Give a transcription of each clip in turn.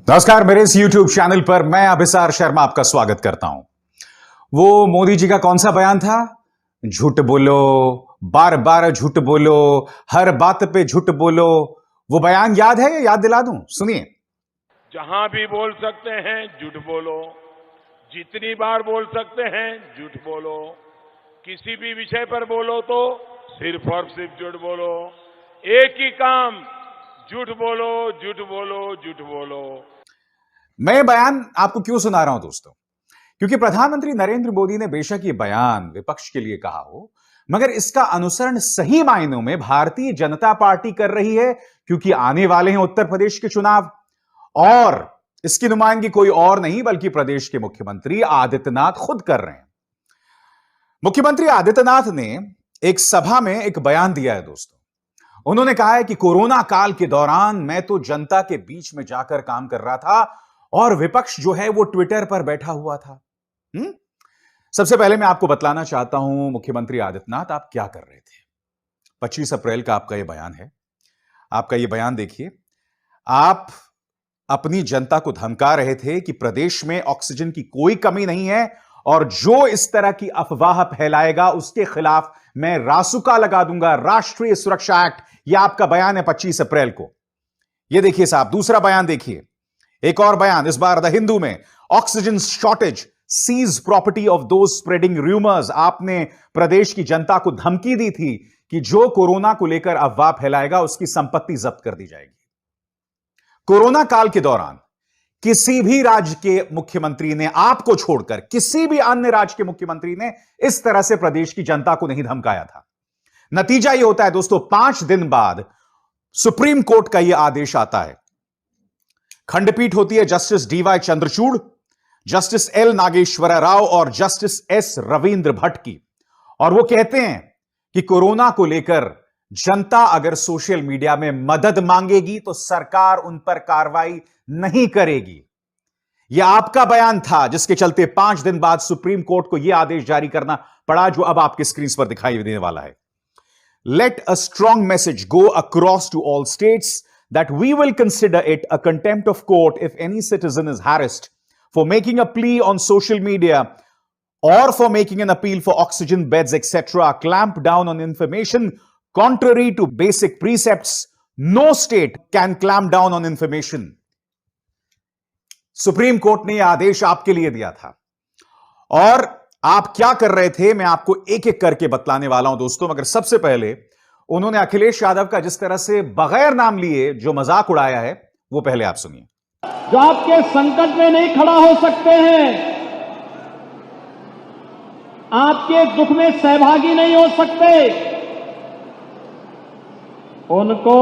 नमस्कार, मेरे इस YouTube चैनल पर मैं अभिसार शर्मा आपका स्वागत करता हूं। वो मोदी जी का कौन सा बयान था? झूठ बोलो, बार बार झूठ बोलो, हर बात पे झूठ बोलो। वो बयान याद है या याद दिला दूं? सुनिए। जहां भी बोल सकते हैं झूठ बोलो, जितनी बार बोल सकते हैं झूठ बोलो, किसी भी विषय पर बोलो तो सिर्फ और सिर्फ झूठ बोलो। एक ही काम, झूठ बोलो, झूठ बोलो, झूठ बोलो। मैं ये बयान आपको क्यों सुना रहा हूं दोस्तों? क्योंकि प्रधानमंत्री नरेंद्र मोदी ने बेशक ये बयान विपक्ष के लिए कहा हो, मगर इसका अनुसरण सही मायनों में भारतीय जनता पार्टी कर रही है, क्योंकि आने वाले हैं उत्तर प्रदेश के चुनाव और इसकी नुमाइंदगी कोई और नहीं बल्कि प्रदेश के मुख्यमंत्री आदित्यनाथ खुद कर रहे हैं। मुख्यमंत्री आदित्यनाथ ने एक सभा में एक बयान दिया है दोस्तों। उन्होंने कहा है कि कोरोना काल के दौरान मैं तो जनता के बीच में जाकर काम कर रहा था और विपक्ष जो है वो ट्विटर पर बैठा हुआ था। सबसे पहले मैं आपको बतलाना चाहता हूं मुख्यमंत्री आदित्यनाथ आप क्या कर रहे थे। 25 अप्रैल का आपका यह बयान है। आपका यह बयान देखिए। आप अपनी जनता को धमका रहे थे कि प्रदेश में ऑक्सीजन की कोई कमी नहीं है और जो इस तरह की अफवाह फैलाएगा उसके खिलाफ मैं रासुका लगा दूंगा, राष्ट्रीय सुरक्षा एक्ट। यह आपका बयान है 25 अप्रैल को। यह देखिए साहब, दूसरा बयान देखिए। एक और बयान, इस बार द हिंदू में, oxygen shortage, seize property of those spreading rumours. आपने प्रदेश की जनता को धमकी दी थी कि जो कोरोना को लेकर अफवाह फैलाएगा उसकी संपत्ति जब्त कर दी जाएगी। कोरोना काल के दौरान किसी भी राज्य के मुख्यमंत्री ने, आपको छोड़कर किसी भी अन्य राज्य के मुख्यमंत्री ने इस तरह से प्रदेश की जनता को नहीं धमकाया था। नतीजा यह होता है दोस्तों, 5 दिन बाद सुप्रीम कोर्ट का यह आदेश आता है। खंडपीठ होती है Justice DY Chandrachud, Justice L Nageswara Rao और जस्टिस एस रविंद्र भट्ट की, और वो कहते हैं कि कोरोना को लेकर जनता अगर सोशल मीडिया में मदद मांगेगी तो सरकार उन पर कार्रवाई नहीं करेगी। यह आपका बयान था जिसके चलते 5 दिन बाद सुप्रीम कोर्ट को यह आदेश जारी करना पड़ा जो अब आपके स्क्रीन पर दिखाई देने वाला है। Let a strong message go across to all states that we will consider it a contempt of court if any citizen is harassed for making a plea on social media or for making an appeal for oxygen beds, etc. Clamp down on information contrary to basic precepts. No state can clamp down on information. Supreme court ने यह आदेश आपके लिए दिया था और आप क्या कर रहे थे मैं आपको एक एक करके बतलाने वाला हूं दोस्तों। मगर सबसे पहले उन्होंने अखिलेश यादव का जिस तरह से बगैर नाम लिए जो मजाक उड़ाया है वो पहले आप सुनिए। जो आपके संकट में नहीं खड़ा हो सकते हैं, आपके दुख में सहभागी नहीं हो सकते, उनको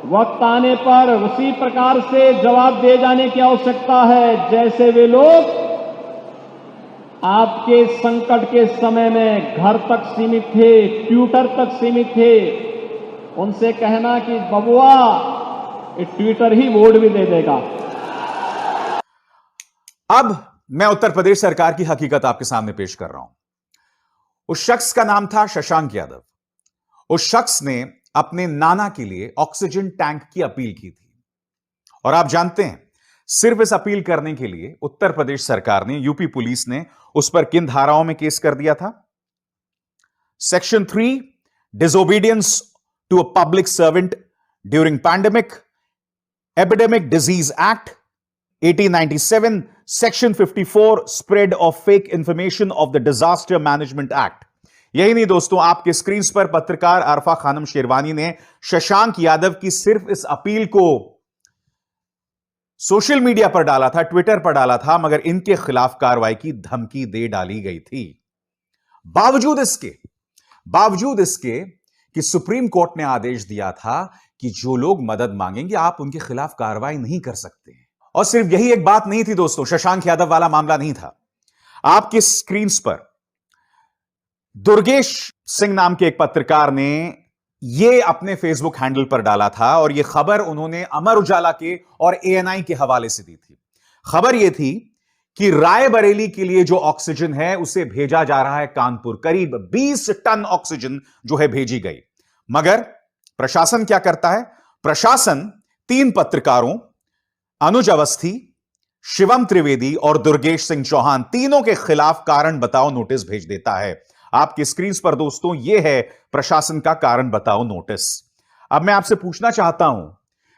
वक्त आने पर उसी प्रकार से जवाब दे जाने की आवश्यकता है जैसे वे लोग आपके संकट के समय में घर तक सीमित थे, ट्विटर तक सीमित थे। उनसे कहना कि बबुआ ट्विटर ही वोट भी दे देगा। अब मैं उत्तर प्रदेश सरकार की हकीकत आपके सामने पेश कर रहा हूं। उस शख्स का नाम था शशांक यादव। उस शख्स ने अपने नाना के लिए ऑक्सीजन टैंक की अपील की थी और आप जानते हैं सिर्फ इस अपील करने के लिए उत्तर प्रदेश सरकार ने, यूपी पुलिस ने उस पर किन धाराओं में केस कर दिया था? Section 3 disobedience to a public servant during pandemic epidemic disease act 1897, section 54 spread of fake information of the disaster management act. यही नहीं दोस्तों, आपके स्क्रीन पर पत्रकार आरफा खानम शेरवानी ने शशांक यादव की सिर्फ इस अपील को सोशल मीडिया पर डाला था, ट्विटर पर डाला था, मगर इनके खिलाफ कार्रवाई की धमकी दे डाली गई थी। बावजूद इसके कि सुप्रीम कोर्ट ने आदेश दिया था कि जो लोग मदद मांगेंगे आप उनके खिलाफ कार्रवाई नहीं कर सकते। और सिर्फ यही एक बात नहीं थी दोस्तों, शशांक यादव वाला मामला नहीं था। आपके स्क्रीन पर दुर्गेश सिंह नाम के एक पत्रकार ने यह अपने फेसबुक हैंडल पर डाला था और यह खबर उन्होंने अमर उजाला के और एएनआई के हवाले से दी थी। खबर यह थी कि रायबरेली के लिए जो ऑक्सीजन है उसे भेजा जा रहा है कानपुर। करीब 20 टन ऑक्सीजन जो है भेजी गई। मगर प्रशासन क्या करता है? प्रशासन 3 पत्रकारों अनुज अवस्थी, शिवम त्रिवेदी और दुर्गेश सिंह चौहान तीनों के खिलाफ कारण बताओ नोटिस भेज देता है। आपकी स्क्रीन पर दोस्तों यह है प्रशासन का कारण बताओ नोटिस। अब मैं आपसे पूछना चाहता हूं,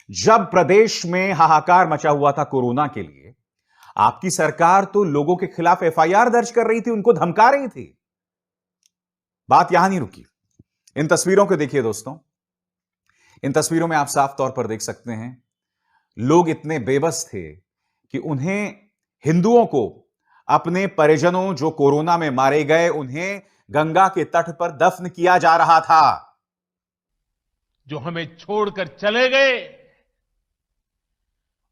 जब प्रदेश में हाहाकार मचा हुआ था कोरोना के लिए, आपकी सरकार तो लोगों के खिलाफ एफआईआर दर्ज कर रही थी, उनको धमका रही थी। बात यहां नहीं रुकी। इन तस्वीरों को देखिए दोस्तों। इन तस्वीरों में आप साफ तौर पर देख सकते हैं, लोग इतने बेबस थे कि उन्हें, हिंदुओं को, अपने परिजनों जो कोरोना में मारे गए, उन्हें गंगा के तट पर दफन किया जा रहा था। जो हमें छोड़कर चले गए,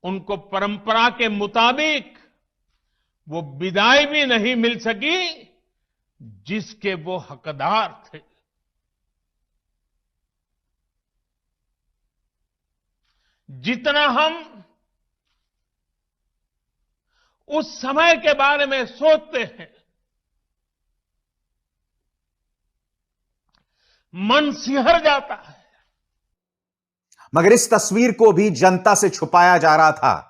उनको परंपरा के मुताबिक वो विदाई भी नहीं मिल सकी जिसके वो हकदार थे। जितना हम उस समय के बारे में सोचते हैं, मन सिहर जाता है। मगर इस तस्वीर को भी जनता से छुपाया जा रहा था।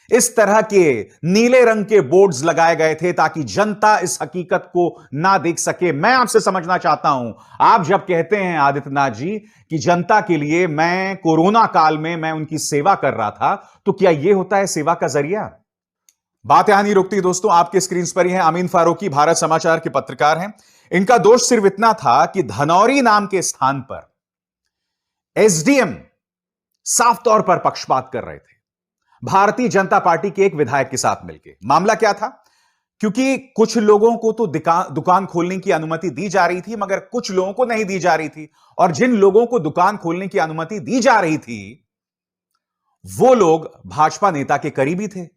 इस तरह के नीले रंग के बोर्ड्स लगाए गए थे ताकि जनता इस हकीकत को ना देख सके। मैं आपसे समझना चाहता हूं, आप जब कहते हैं आदित्यनाथ जी कि जनता के लिए मैं कोरोना काल में मैं उनकी सेवा कर रहा था, तो क्या यह होता है सेवा का जरिया? बात यहां नहीं रुकती दोस्तों। आपके स्क्रीन पर ही है अमीन फारूकी, भारत समाचार के पत्रकार हैं। इनका दोष सिर्फ इतना था कि धनौरी नाम के स्थान पर एसडीएम साफ तौर पर पक्षपात कर रहे थे भारतीय जनता पार्टी के एक विधायक के साथ मिलकर। मामला क्या था? क्योंकि कुछ लोगों को तो दुकान खोलने की अनुमति दी जा रही थी, मगर कुछ लोगों को नहीं दी जा रही थी। और जिन लोगों को दुकान खोलने की अनुमति दी जा रही थी, वो लोग भाजपा नेता के करीबी थे।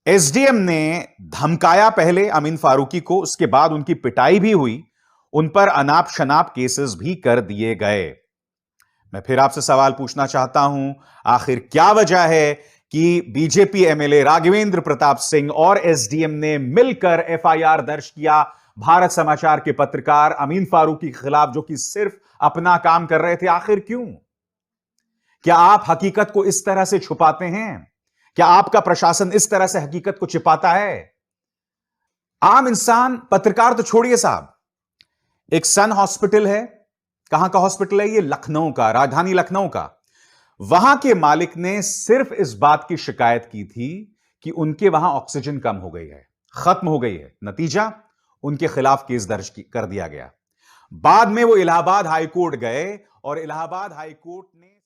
एसडीएम ने धमकाया पहले अमीन फारूकी को, उसके बाद उनकी पिटाई भी हुई, उन पर अनाप शनाप केसेस भी कर दिए गए। मैं फिर आपसे सवाल पूछना चाहता हूं, आखिर क्या वजह है कि बीजेपी एमएलए राघवेंद्र प्रताप सिंह और एसडीएम ने मिलकर एफआईआर दर्ज किया भारत समाचार के पत्रकार अमीन फारूकी के खिलाफ, जो कि सिर्फ अपना काम कर रहे थे? आखिर क्यों? क्या आप हकीकत को इस तरह से छुपाते हैं? क्या आपका प्रशासन इस तरह से हकीकत को छिपाता है? आम इंसान, पत्रकार तो छोड़िए साहब, एक सन हॉस्पिटल है, कहां का हॉस्पिटल है ये? लखनऊ का, राजधानी लखनऊ का। वहां के मालिक ने सिर्फ इस बात की शिकायत की थी कि उनके वहां ऑक्सीजन कम हो गई है, खत्म हो गई है। नतीजा, उनके खिलाफ केस दर्ज कर दिया गया। बाद में वो इलाहाबाद हाईकोर्ट गए और इलाहाबाद हाईकोर्ट ने